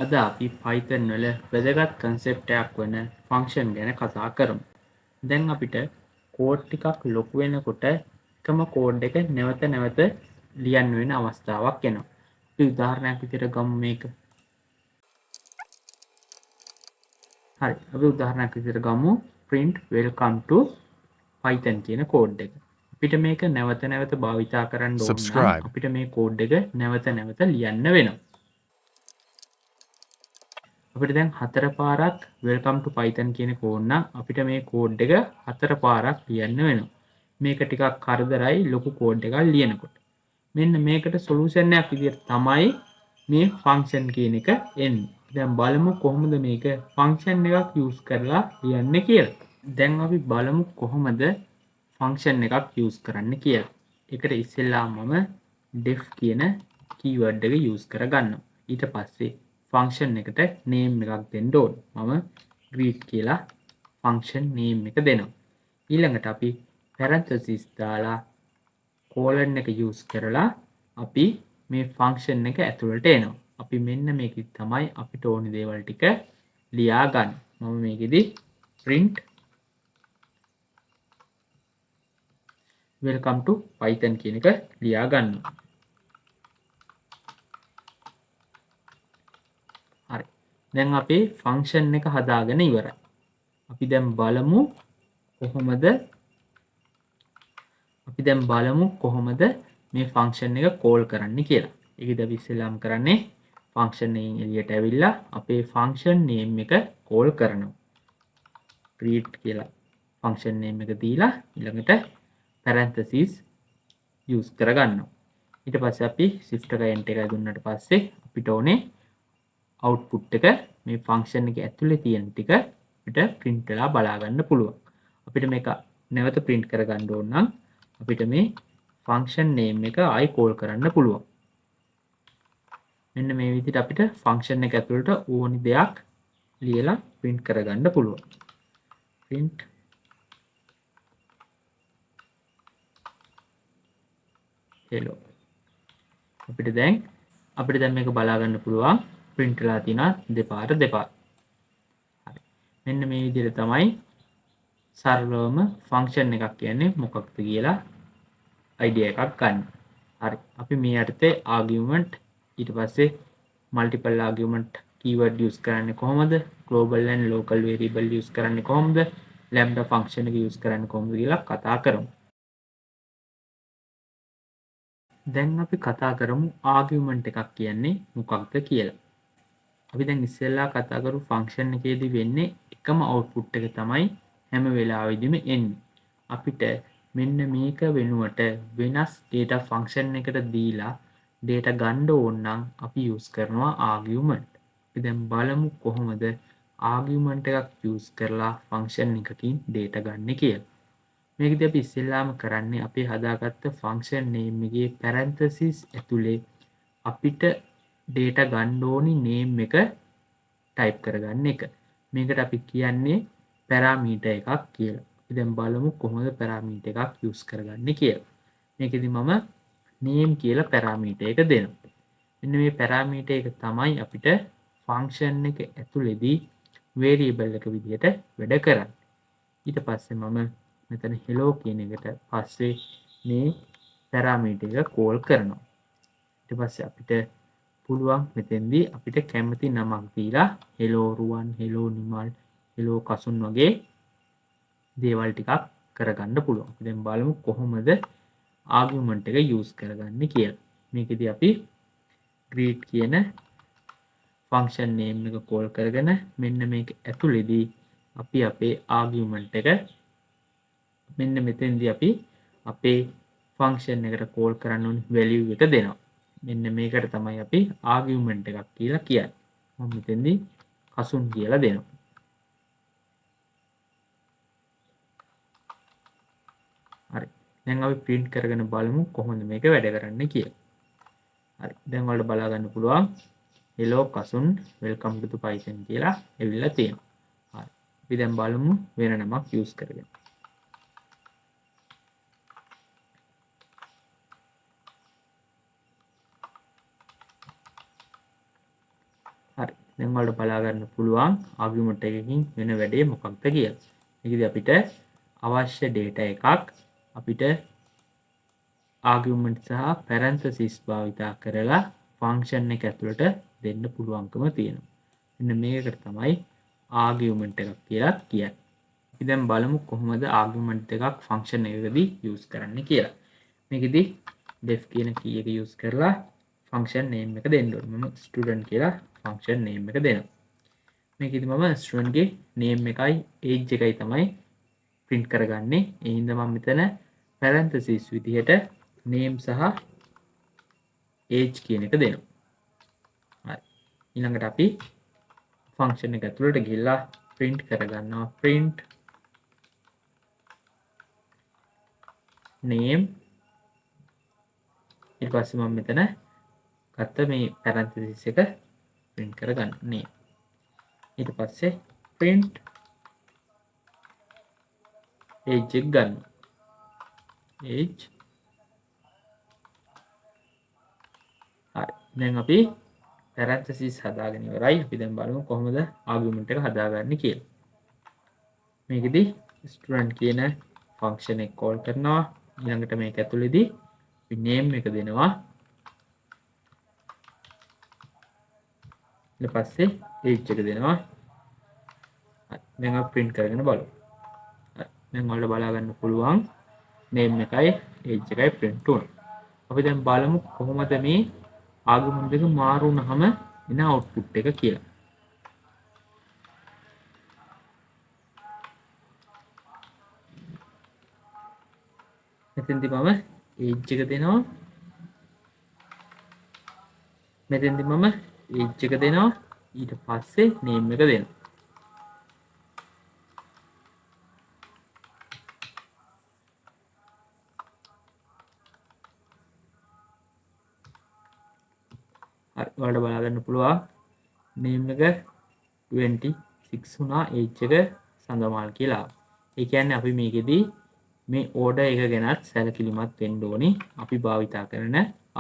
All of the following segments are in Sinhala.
අද අපි Python වල වැදගත් concept එකක් වන function ගැන කතා කරමු. දැන් අපිට කෝඩ් ටිකක් ලොකු වෙනකොට එකම කෝඩ් එක නැවත නැවත ලියන්න වෙන අවස්ථාවක් එනවා. අපි උදාහරණයක් විදිහට ගමු මේක. හරි. අපි උදාහරණයක් විදිහට ගමු print welcome to Python කියන කෝඩ් එක. අපිට මේක නැවත නැවත භාවිතා කරන්න ඕන නම් Subscribe. අපිට මේ කෝඩ් එක නැවත නැවත ලියන්න වෙනවා. අපිට දැන් 4 පාරක් welcome to python කියන කෝඩ් නම් අපිට මේ කෝඩ් එක 4 පාරක් ලියන්න වෙනවා. මේක ටිකක් කරදරයි ලොකු කෝඩ් එකක් ලියනකොට. මෙන්න මේකට සොලියුෂන් එකක් විදිහට තමයි මේ ෆන්ක්ෂන් කියන එක එන්නේ. දැන් බලමු කොහොමද මේක ෆන්ක්ෂන් එකක් යූස් කරලා ලියන්නේ කියලා. දැන් අපි බලමු කොහොමද ෆන්ක්ෂන් එකක් යූස් කරන්න කියලා. ඒකට ඉස්සෙල්ලාම මම def කියන කීවර්ඩ් එක යූස් කරගන්නවා. ඊට පස්සේ ෆන්ක්ෂන් එකට නේම් එකක් දෙන්න ඕන. මම greet කියලා ෆන්ක්ෂන් නේම් එක දෙනවා. ඊළඟට අපි parenthesis දාලා colon එක යූස් කරලා අපි මේ ෆන්ක්ෂන් එක ඇතුළට එනවා. අපි මෙන්න මේකෙදි තමයි අපිට ඕන දේවල් ටික ලියා ගන්න. මම මේකෙදි print welcome to python කියන එක ලියා ගන්නවා. හරි. දැන් අපේ ෆන්ක්ෂන් එක හදාගෙන ඉවරයි. අපි දැන් බලමු කොහොමද මේ ෆන්ක්ෂන් එක කෝල් කරන්න කියලා. ඒකද අපි ඉස්සෙල්ලාම කරන්නේ ෆන්ක්ෂන් එකෙන් එළියට ඇවිල්ලා අපේ ෆන්ක්ෂන් නේම් එක කෝල් කරනවා. greet කියලා ෆන්ක්ෂන් නේම් එක දීලා ඊළඟට parenthesis යූස් කරගන්නවා. ඊට පස්සේ අපි shift එක enter එකයි දුන්නාට පස්සේ අපිට ඕනේ output එක මේ ෆන්ක්ෂන් එක ඇතුලේ තියෙන ටික අපිට print වෙලා බලා ගන්න පුළුවන්. අපිට මේක නැවත print කරගන්න ඕන නම් අපිට මේ ෆන්ක්ෂන් name එක ආයි call කරන්න පුළුවන්. මෙන්න මේ විදිහට අපිට ෆන්ක්ෂන් එක ඇතුළට ඕනි දෙයක් ලියලා print කරගන්න පුළුවන්. print hello. අපිට දැන් මේක බලා ගන්න පුළුවන් print වෙලා තියෙනවා දෙපාර. හරි. මෙන්න මේ විදිහට තමයි සරලවම ෆන්ක්ෂන් එකක් කියන්නේ මොකක්ද කියලා අයිඩියා එකක් ගන්න. හරි. අපි මේ යටතේ ආගියුමන්ට් ඊට පස්සේ මල්ටිපල් ආගියුමන්ට් කීවර්ඩ් යූස් කරන්නේ කොහොමද? Global and local variable use කරන්නේ කොහොමද? lambda ෆන්ක්ෂන් එක යූස් කරන්නේ කොහොමද කියලා කතා කරමු. දැන් අපි කතා කරමු ආගියුමන්ට් එකක් කියන්නේ මොකක්ද කියලා. අපි දැන් ඉස්සෙල්ලා කතා කරු ෆන්ක්ෂන් එකේදී වෙන්නේ එකම අවුට්පුට් එක තමයි හැම වෙලාවෙදිම එන්නේ. අපිට මෙන්න මේක වෙනුවට වෙනස් data ෆන්ක්ෂන් එකට දීලා data ගන්න ඕන නම් අපි යූස් කරනවා ආගියුමන්ට්. අපි දැන් බලමු කොහොමද ආගියුමන්ට් එකක් යූස් කරලා ෆන්ක්ෂන් එකකින් data ගන්න කියලා. මේකදී අපි ඉස්සෙල්ලාම කරන්නේ අපි හදාගත්ත ෆන්ක්ෂන් name එකේ parenthesis ඇතුලේ අපිට data ගන්න ඕනි name එක type කරගන්න එක. මේකට අපි කියන්නේ parameter එකක් කියලා. අපි දැන් බලමු කොහොමද parameter එකක් use කරගන්නේ කියලා. මේකෙදි මම name කියලා parameter එක දෙනවා. මෙන්න මේ parameter එක තමයි අපිට function එක ඇතුලේදී variable එක විදිහට වැඩ කරන්නේ. ඊට පස්සේ මම මෙතන hello කියන එකට පස්සේ මේ parameter එක call කරනවා. ඊට පස්සේ අපිට පුළුවන් මෙතෙන්දී අපිට කැමති නමක් දීලා hello රුවන් hello නිමල් hello කසුන් වගේ දේවල් ටිකක් කරගන්න පුළුවන්. අපි දැන් බලමු කොහොමද ආගියුමන්ට් එක යූස් කරගන්නේ කියලා. මේකෙදී අපි greet කියන ෆන්ක්ෂන් නේම් එක කෝල් කරගෙන මෙන්න මේක ඇතුළේදී අපි අපේ ආගියුමන්ට් එක මෙන්න මෙතෙන්දී අපි අපේ ෆන්ක්ෂන් එකට කෝල් කරන්න ඕනි වැලියු එක දෙනවා. මෙන්න මේකට තමයි අපි ආගියුමන්ට් එකක් කියලා කියන්නේ. මම මෙතෙන්දී කසුන් කියලා දෙනවා. හරි. දැන් අපි print කරගෙන බලමු කොහොමද මේක වැඩ කරන්නේ කියලා. හරි. දැන් ඔයාලට බලා ගන්න පුළුවන් hello Kasun welcome to python කියලා එවිල්ලා තියෙනවා. හරි. අපි දැන් බලමු වෙන නමක් use කරගෙන. හරි. දැන් වලට බලා ගන්න පුළුවන් ආගියුමන්ට් එකකින් වෙන වැඩේ මොකක්ද කියලා. මේකදී අපිට අවශ්‍ය data එකක් අපිට ආගියුමන්ට් සහ පැරන්තසිස් භාවිතා කරලා ෆන්ක්ෂන් එක ඇතුළට දෙන්න පුළුවන්කම තියෙනවා. මෙන්න මේකට තමයි ආගියුමන්ට් එකක් කියලා කියන්නේ. අපි දැන් බලමු කොහොමද ආගියුමන්ට් එකක් ෆන්ක්ෂන් එකකදී යූස් කරන්න කියලා. මේකෙදි def කියන key එක යූස් කරලා ෆන්ක්ෂන් නේම් එක දෙන්න ඕනේ. මම ස්ටුඩන්ට් කියලා ෆන්ක්ෂන් නේම් එක දෙනවා. මේකෙදි මම ස්ටුඩන්ට් ගේ නේම් එකයි ඒජ් එකයි තමයි print කරගන්නේ. ඒ හින්දා මම මෙතන parentheses විදිහට name සහ age කියන එක දෙනවා. හරි. ඊළඟට අපි ෆන්ක්ෂන් එක ඇතුළට ගිහිල්ලා print කරගන්නවා print name. ඊට පස්සේ මම මෙතන ගත්ත මේ parentheses එක print කරගන්න name. ඊට පස්සේ print age එක ගන්න. age. හරි. දැන් අපි parentheses හදාගෙන ඉවරයි. අපි දැන් බලමු කොහොමද ආගියුමන්ට් එක හදාගන්නේ කියලා. මේකෙදි student කියන ෆන්ක්ෂන් එක කෝල් කරනවා. ඊළඟට මේක ඇතුළේදී අපි name එක දෙනවා. ඊට පස්සේ age එක දෙනවා. හරි. දැන් අපි print කරගෙන බලමු. හරි. දැන් ඔයාලට බලා ගන්න පුළුවන් name එකයි age එකයි print වුණා. අපි දැන් බලමු කොහොමද මේ ආගියුමන්ට් එක මාරු වුණාම එන output එක කියලා. මෙතෙන්දී මම age එක දෙනවා. මෙතෙන්දී මම age එක දෙනවා. ඊට පස්සේ name එක දෙනවා. හරි. ඔයාලට බලා ගන්න පුළුවන් name එක 26 වුණා, age එක සඳමාල් කියලා. ඒ කියන්නේ අපි මේකෙදී මේ order එක ගැනත් සැලකිලිමත් වෙන්න ඕනේ. අපි භාවිතා කරන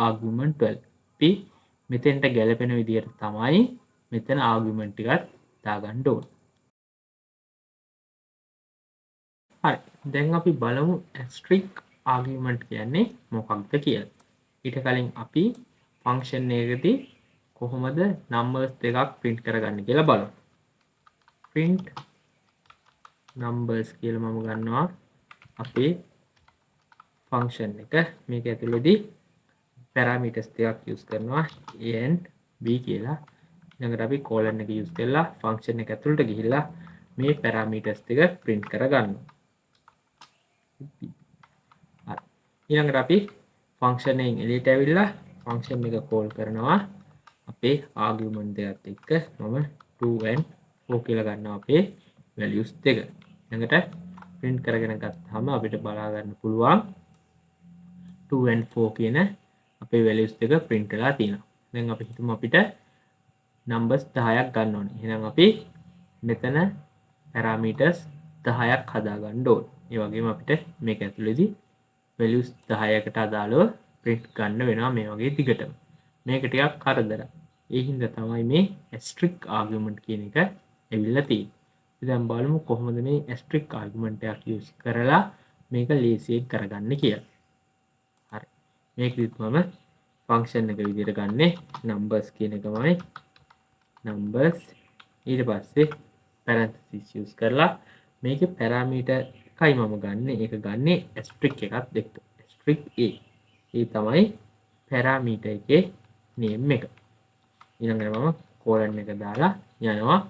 argument 12. අපි මෙතෙන්ට ගැලපෙන විදිහට තමයි මෙතන argument ටිකත් දාගන්න ඕනේ. හරි. දැන් අපි බලමු asterisk argument කියන්නේ මොකක්ද කියලා. ඊට කලින් අපි function එකකදී කොහොමද numbers දෙකක් print කරගන්නේ කියලා බලමු. print numbers කියලා මම ගන්නවා අපේ function එක. මේක ඇතුළේදී parameters දෙකක් use කරනවා a and b කියලා. ඊළඟට අපි colon එක use කරලා function එක ඇතුළට ගිහිල්ලා මේ parameters දෙක print කරගන්නවා. හරි. ඊළඟට අපි function එකෙන් එළියට ඇවිල්ලා function එක call කරනවා අපේ argument දෙකත් එක්ක. මම 2 and 4 කියලා ගන්නවා අපේ values දෙක. ඊළඟට print කරගෙන ගත්තාම අපිට බලා ගන්න පුළුවන් 2 and 4 කියන අපේ values දෙක print වෙලා තියෙනවා. දැන් අපි හිතමු අපිට numbers 10ක් ගන්න ඕනේ. එහෙනම් අපි මෙතන parameters 10ක් හදා ගන්න ඕනේ. ඒ වගේම අපිට මේක ඇතුළේදී values 10කට අදාළව print ගන්න වෙනවා මේ වගේ දිගටම. මේක ටිකක් කරදරයි. ඒ හින්දා තමයි මේ asterisk argument කියන එක ඇවිල්ලා තියෙන්නේ. දැන් බලමු කොහොමද මේ asterisk argument එකක් use කරලා මේක ලේසියෙන් කරගන්න කියලා. හරි. මේකෙදිත් මම function එක විදිහට ගන්නෙ numbers කියන එකමයි. numbers ඊට පස්සේ parentheses use කරලා මේකේ parameter එකයි මම ගන්නෙ. ඒක ගන්නෙ asterisk එකත් එක්ක. asterisk a. ඒ තමයි parameter එකේ name එක. ඊළඟට මම colon එක දාලා යනවා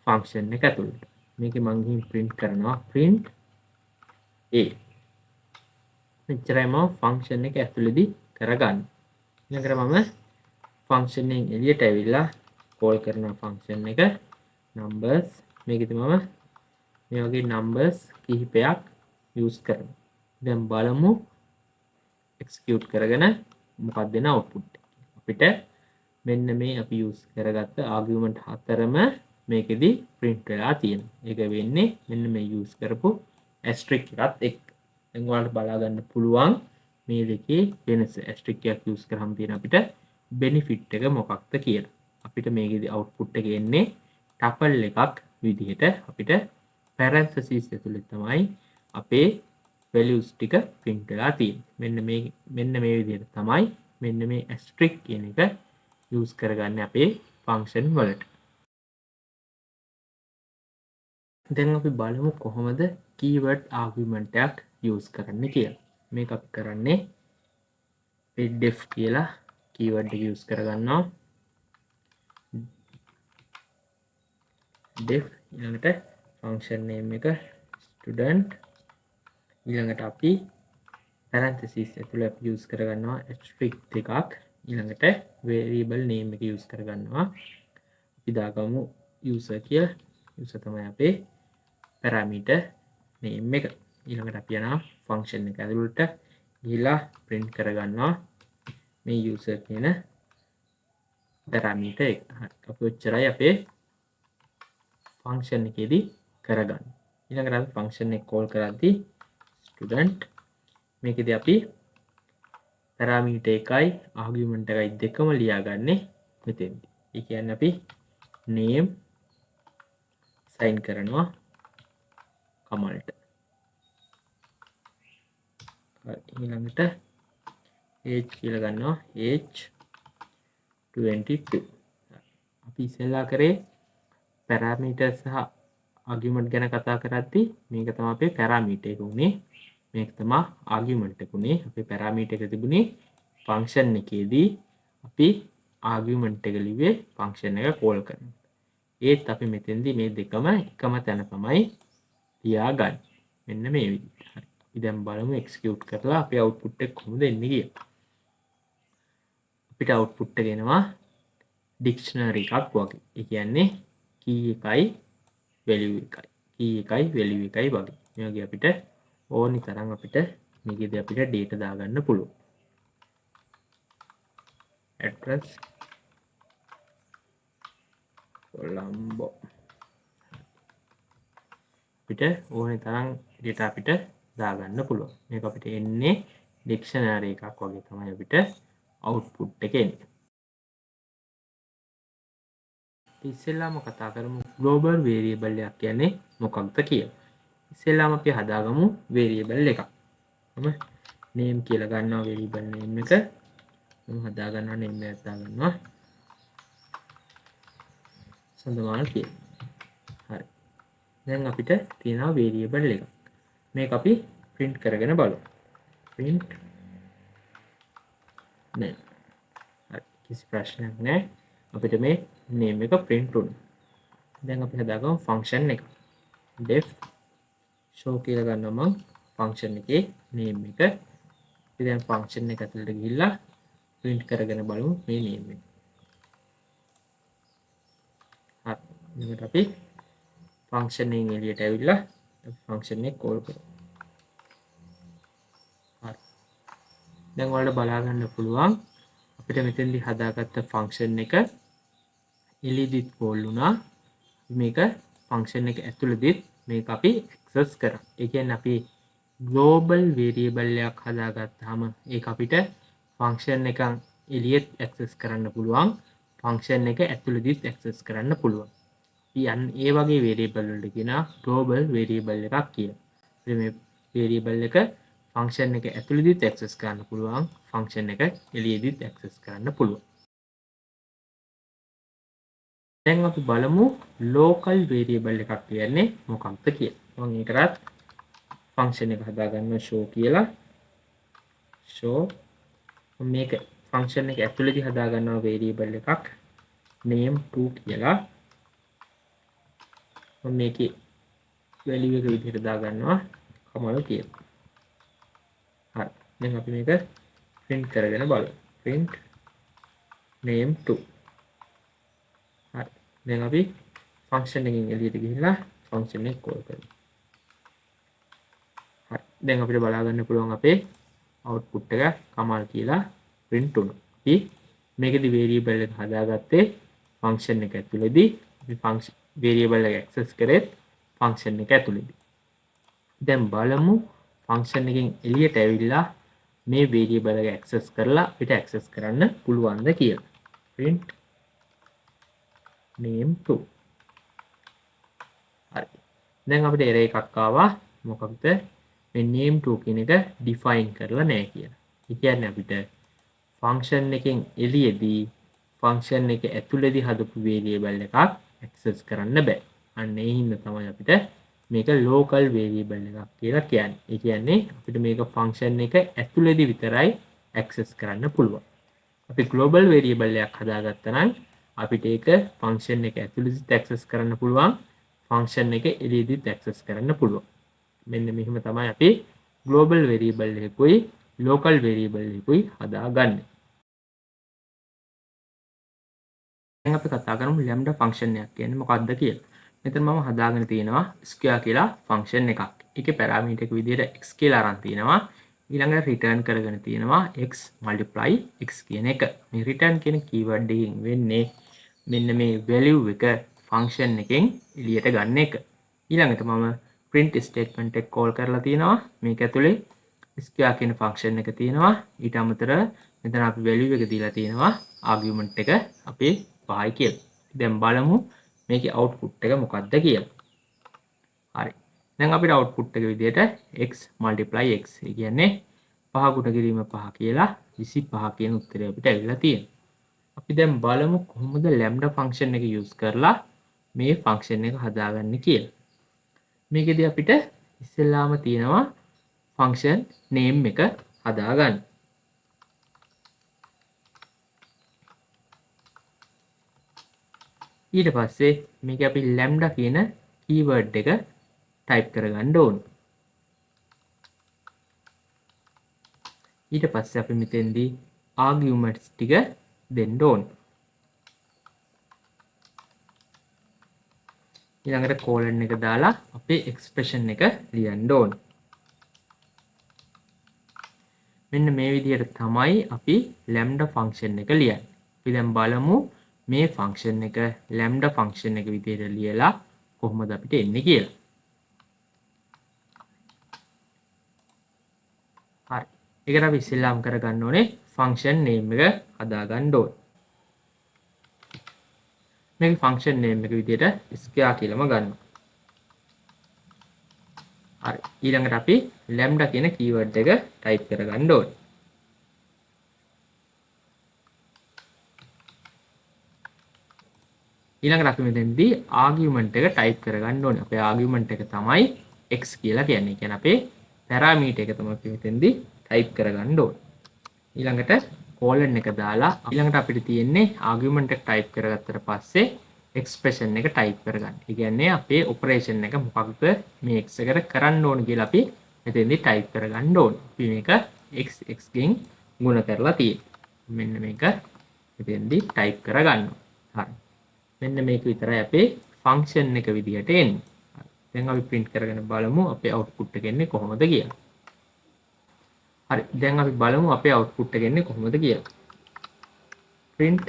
function එක ඇතුළට. මේකේ මම ගිහින් print කරනවා print a. මෙච්චරයි මම function එක ඇතුළේදී කරගන්නේ. ඊළඟට මම function එකෙන් එළියට ඇවිල්ලා call කරන function එක numbers. මේකෙදි මම මේ වගේ numbers කිහිපයක් use කරනවා. දැන් බලමු execute කරගෙන මොකක්ද එන output එක. අපිට මෙන්න මේ අපි use කරගත්ත argument හතරම මේකෙදි print වෙලා තියෙනවා. ඒක වෙන්නේ මෙන්න මේ use කරපු asterisk එකත් එක්ක. දැන් ඔයාලට බලා ගන්න පුළුවන් මේ දෙකේ වෙනස. asterisk එකක් use කරාම තියෙන අපිට benefit එක මොකක්ද කියලා. අපිට මේකෙදි output එක එන්නේ tuple එකක් විදිහට අපිට parentheses ඇතුලේ තමයි අපේ values ටික print වෙලා තියෙන්නේ. මෙන්න මේ විදිහට තමයි මෙන්න මේ asterisk කියන එක use කරගන්නේ අපේ function වලට. දැන් අපි බලමු කොහොමද keyword argument එකක් use කරන්න කියලා. මේක අපි කරන්නේ def කියලා keyword එක use කරගන්නවා. def ඊළඟට function name එක student ඊළඟට අපි parentheses ඇතුළේ අපි use කරගන්නවා asterisk එකක් ඊළඟට variable name එක use කරගන්නවා. අපි දාගමු user කියලා. user තමයි අපේ parameter name එක. ඊළඟට අපි යනවා function එක ඇතුළට ගිහිලා print කරගන්නවා මේ user කියන parameter එක. අපි ඔච්චරයි අපේ function එකේදී කරගන්න. ඊළඟට අපි function එක call කරද්දී student මේකෙදී අපි parameter එකයි argument එකයි දෙකම ලියාගන්නේ මෙතෙන්දී. ඒ කියන්නේ අපි name sign කරනවා කමල්ට. ඊළඟට age කියලා ගන්නවා age 22. අපි ඉස්සෙල්ලා කරේ parameter සහ argument ගැන කතා කරද්දී මේක තමයි අපේ parameter එක උනේ. මේක තමයි argument එක උනේ. අපේ parameter එක තිබුණේ function එකේදී අපි argument එක ලිව්වේ function එක call කරනවා. ඒත් අපි මෙතෙන්දී මේ දෙකම එකම තැන තමයි තියාගන්නේ. මෙන්න මේ විදිහට. හරි. අපි දැන් බලමු execute කරලා අපේ output එක කොහොමද එන්නේ කියලා. අපිට output එක එනවා dictionary එකක් වගේ. ඒ කියන්නේ key එකයි value එකයි. key එකයි value එකයි වගේ. මේ වගේ අපිට ඕනි තරම් අපිට මේකෙදී අපිට data දාගන්න පුළුවන්. address Colombo අපිට ඕනි තරම් data අපිට දාගන්න පුළුවන්. මේක අපිට එන්නේ dictionary එකක් වගේ තමයි අපිට output එක එන්නේ. ඉස්සෙල්ලාම කතා කරමු global variable එකක් කියන්නේ මොකක්ද කියලා. ඉස්සෙල්ලාම අපි හදාගමු variable එකක්. name කියලා ගන්නවා variable name එක. මම හදා ගන්නවා name එක හදා ගන්නවා. සඳමාල් කියලා. හරි. දැන් අපිට තියෙනවා variable එකක්. මේක අපි print කරගෙන බලමු. print name. හරි. කිසි ප්‍රශ්නයක් නැහැ. අපිට මේ name එක print වුණා. දැන් අපි හදාගමු function එක. def show කියලා ගන්නවා මම function එකේ name එක. අපි දැන් function එක ඇතුළට ගිහිල්ලා print කරගෙන බලමු මේ name එක. හරි. ඊට අපි function එකෙන් එළියට ඇවිල්ලා අපි function එක call කරමු. හරි. දැන් ඔයාලට බලා ගන්න පුළුවන් අපිට මෙතෙන්දී හදාගත්ත function එක එළියදිත් call වුණා. මේක function එක ඇතුළතදී මේක අපි access කරා. ඒ කියන්නේ අපි global variable එකක් හදාගත්තාම ඒක අපිට function එකක් එළියෙත් access කරන්න පුළුවන්. function එක ඇතුළතදීත් access කරන්න පුළුවන්. ඒ වගේ variable වලට කියනවා global variable එකක් කියලා. මේ variable එක function එක ඇතුළතදීත් access කරන්න පුළුවන්. function එක එළියෙදිත් access කරන්න පුළුවන්. දැන් අපි බලමු local variable එකක් කියන්නේ මොකක්ද කියලා. මම ඒකටත් function එක හදාගන්නවා show කියලා. show මේක function එක ඇතුළතදී හදාගන්නවා variable එකක් name2 කියලා. මම මේකේ value එක විදිහට දාගන්නවා කමල කියලා. හරි. දැන් අපි මේක print කරගෙන බලමු. print name2. හරි. දැන් අපි function එකෙන් එළියට ගිහිල්ලා function එක call කරමු. හරි. දැන් අපිට බලා ගන්න පුළුවන් අපේ output එක කමල් කියලා print වුණා. අපි මේකෙදි variable එක හදාගත්තේ function එක ඇතුළේදී අපි function variable එක access කරේත් function එක ඇතුළේදී. දැන් බලමු function එකෙන් එළියට ඇවිල්ලා මේ variable එක access කරලා අපිට access කරන්න පුළුවන්ද කියලා. print name2 හරි දැන් අපිට error එකක් ආවා මොකක්ද මේ name2 කියන එක define කරලා නැහැ කියලා. ඒ කියන්නේ අපිට function එකෙන් එළියේදී function එක ඇතුළේදී හදපු variable එකක් access කරන්න බෑ. අන්න ඒ හින්දා තමයි අපිට මේක local variable එකක් කියලා කියන්නේ. ඒ කියන්නේ අපිට මේක function එක ඇතුළේදී විතරයි access කරන්න පුළුවන්. අපි global variable එකක් හදාගත්තා නම් අපිට ඒක function එක ඇතුළේදීත් access කරන්න පුළුවන්. function එක එළියේදීත් access කරන්න පුළුවන්. මෙන්න මෙහෙම තමයි අපි global variable එකකුයි local variable එකකුයි හදාගන්නේ. දැන් අපි කතා කරමු lambda function එකක් කියන්නේ මොකක්ද කියලා. මෙතන මම හදාගෙන තියෙනවා square කියලා function එකක්. ඒකේ parameter එක විදිහට x කියලා අරන් තියෙනවා. ඊළඟට return කරගෙන තියෙනවා x multiply x කියන එක. මේ return කියන keyword එකෙන් වෙන්නේ මෙන්න මේ value එක function එකෙන් එළියට ගන්න එක. ඊළඟට මම print statement එක call කරලා තියෙනවා. මේක ඇතුලේ square කියන function එක තියෙනවා. ඊට අමතරව මෙතන අපි value එක දීලා තියෙනවා argument එක අපේ පහයි කියලා. දැන් බලමු මේකේ output එක මොකක්ද කියලා. හරි. දැන් අපිට output එක විදිහට x multiply x. ඒ කියන්නේ 5 ගුණ කිරීම 5 කියලා 25 කියන උත්තරය අපිට ඇවිල්ලා තියෙනවා. අපි දැන් බලමු කොහොමද lambda function එක use කරලා මේ function එක හදාගන්නේ කියලා. මේකෙදී අපිට ඉස්සෙල්ලාම තියෙනවා function name එක හදාගන්න. ඊට පස්සේ මේක අපි lambda කියන keyword එක type කරගන්න ඕන. ඊට පස්සේ අපි මෙතෙන්දී arguments ටික දෙන්න ඕන. ඊළඟට colon එක දාලා අපේ expression එක ලියන්න ඕන. මෙන්න මේ විදිහට තමයි අපි lambda function එක ලියන්නේ. අපි දැන් බලමු මේ function එක lambda function එක විදිහට ලියලා කොහොමද අපිට එන්නේ කියලා. හරි. ඒකට අපි ඉස්සෙල්ලාම කරගන්න ඕනේ function name එක හදාගන්න ඕනේ. මේක function name එක විදිහට square කියලාම ගන්නවා. හරි. ඊළඟට අපි lambda කියන keyword එක type කරගන්න ඕනේ. ඊළඟට අපි මෙතෙන්දී argument එක type කරගන්න ඕනේ. අපේ argument එක තමයි x කියලා කියන්නේ. ඒ කියන්නේ අපේ parameter එක තමයි අපි මෙතෙන්දී type කරගන්න ඕනේ. ඊළඟට colon එක දාලා ඊළඟට අපිට තියෙන්නේ argument එක type කරගත්තට පස්සේ expression එක type කරගන්න. ඒ කියන්නේ අපේ operation එක මොකක්ද මේ x එකට කරන්න ඕනේ කියලා අපි මෙතෙන්දී type කරගන්න ඕනේ. අපි මේක x ගෙන් ගුණ කරලා තියෙනවා. මෙන්න මේක මෙතෙන්දී type කරගන්නවා. හරි. මෙන්න මේක විතරයි අපේ function එක විදිහට එන්නේ. දැන් අපි print කරගෙන බලමු අපේ output එක එන්නේ කොහොමද කියලා. හරි. දැන් අපි බලමු අපේ output එක එන්නේ කොහොමද කියලා. print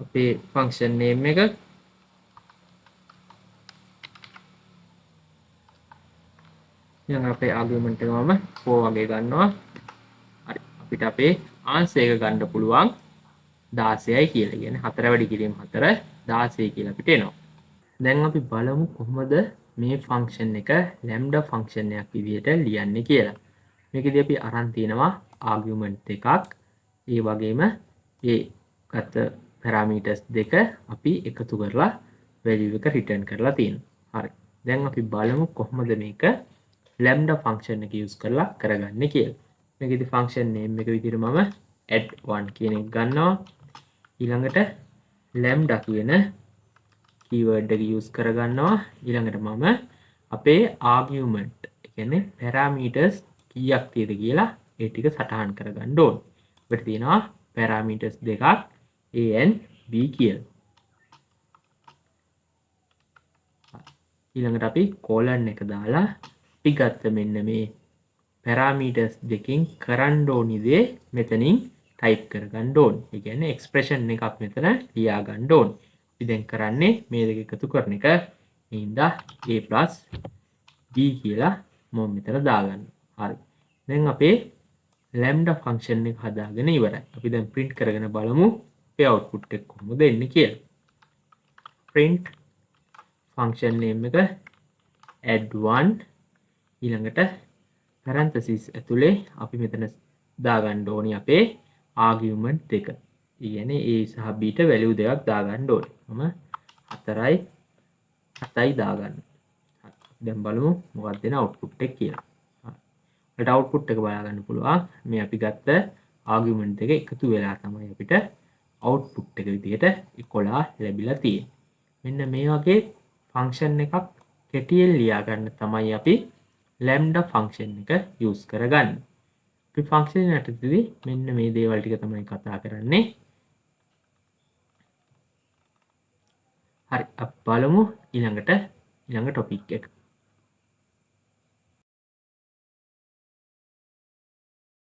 අපේ function name එක ඊළඟ අපේ argument එක මම 4 වගේ ගන්නවා. හරි. අපිට අපේ answer එක ගන්න පුළුවන් 16යි කියලා. කියන්නේ 4 වැඩි කිරීම 4 16 කියලා අපිට එනවා. දැන් අපි බලමු කොහොමද මේ function එක lambda function එකක් විදිහට ලියන්නේ කියලා. මේකදී අපි අරන් තිනවා argument එකක්. ඒ වගේම ඒ ගත parameters දෙක අපි එකතු කරලා value එක return කරලා තියෙනවා. හරි. දැන් අපි බලමු කොහොමද මේක lambda function එක use කරලා කරගන්නේ කියලා. මේකදී function name එක විදිහට මම add1 කියන එක ගන්නවා. ඊළඟට lambda කියන keyword එක use කරගන්නවා. ඊළඟට මම අපේ argument ඒ කියන්නේ parameters කීයක් තියෙද කියලා ඒ ටික සටහන් කරගන්න ඕන. අපිට තියෙනවා parameters දෙකක් a and b කියලා. ඊළඟට අපි colon එක දාලා අපි ගත්ත මෙන්න මේ parameters දෙකෙන් කරන්න ඕනි දේ මෙතනින් type කරගන්න ඕන. ඒ කියන්නේ expression එකක් මෙතන ලියා ගන්න ඕන. අපි දැන් කරන්නේ මේ දෙක එකතු කරන එක. හින්දා a b කියලා මම මෙතන දාගන්නවා. හරි. දැන් අපේ lambda function එක හදාගෙන ඉවරයි. අපි දැන් print කරගෙන බලමු අපේ output එක කොහොමද එන්නේ කියලා. print function name එක add1 ඊළඟට parenthesis ඇතුලේ අපි මෙතන දාගන්න ඕනි අපේ argument දෙක. ඒ කියන්නේ a සහ b ට value දෙකක් දාගන්න ඕනේ. මම 4යි 7යි දාගන්න. දැන් බලමු මොකක්ද දෙන output එක කියලා. අපිට output එක බලා ගන්න පුළුවන්. මේ අපි ගත්ත argument දෙක එකතු වෙලා තමයි අපිට output එක විදිහට 11 ලැබිලා තියෙන්නේ. මෙන්න මේ වගේ function එකක් කෙටියෙන් ලියා ගන්න තමයි අපි lambda function එක use කරගන්නේ. අපි function යටතේදී මෙන්න මේ දේවල් ටික තමයි කතා කරන්නේ. හරි අපි බලමු ඊළඟ topic එක.